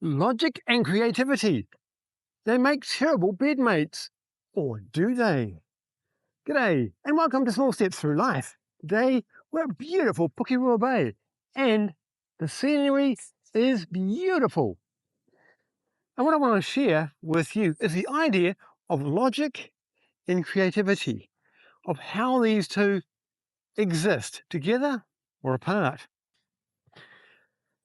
Logic and creativity. They make terrible bedmates. Or do they? G'day, and welcome to Small Steps Through Life. Today, we're at beautiful Pukerua Bay, and the scenery is beautiful. And what I want to share with you is the idea of logic and creativity, of how these two exist together or apart.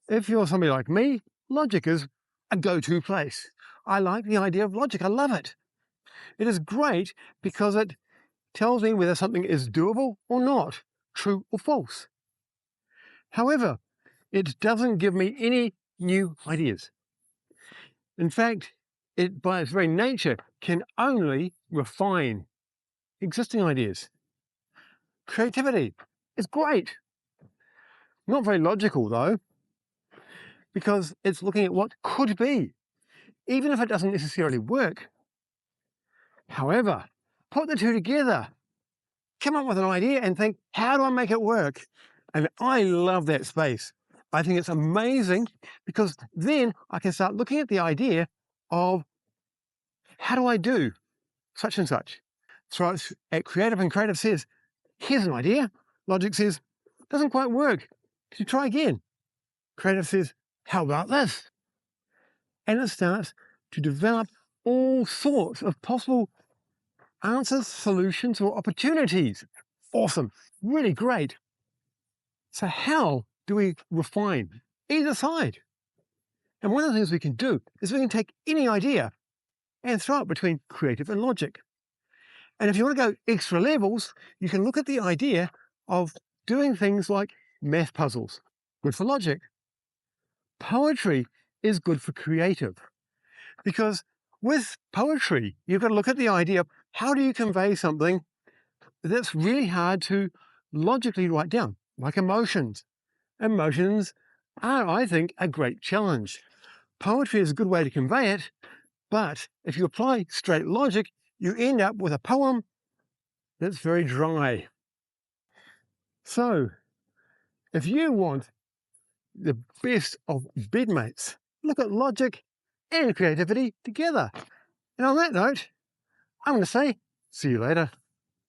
If you're somebody like me, logic is a go-to place. I like the idea of logic. I love it. It is great because it tells me whether something is doable or not, true or false. However, it doesn't give me any new ideas. In fact, it by its very nature can only refine existing ideas. Creativity is great. Not very logical though, because it's looking at what could be, even if it doesn't necessarily work. However, put the two together, come up with an idea and think, how do I make it work? And I love that space. I think it's amazing because then I can start looking at the idea of how do I do such and such? Throw it at creative, and creative says, here's an idea. Logic says, doesn't quite work. Could you try again? Creative says, how about this? And it starts to develop all sorts of possible answers, solutions, or opportunities. Awesome, really great. So how do we refine either side? And one of the things we can do is we can take any idea and throw it between creative and logic. And if you want to go extra levels, you can look at the idea of doing things like math puzzles, good for logic. Poetry is good for creative, because with poetry, you've got to look at the idea of how do you convey something that's really hard to logically write down, like emotions. Emotions are, I think, a great challenge. Poetry is a good way to convey it, but if you apply straight logic, you end up with a poem that's very dry. So, if you want the best of bedmates, look at logic and creativity together. And on that note, I'm going to say, see you later.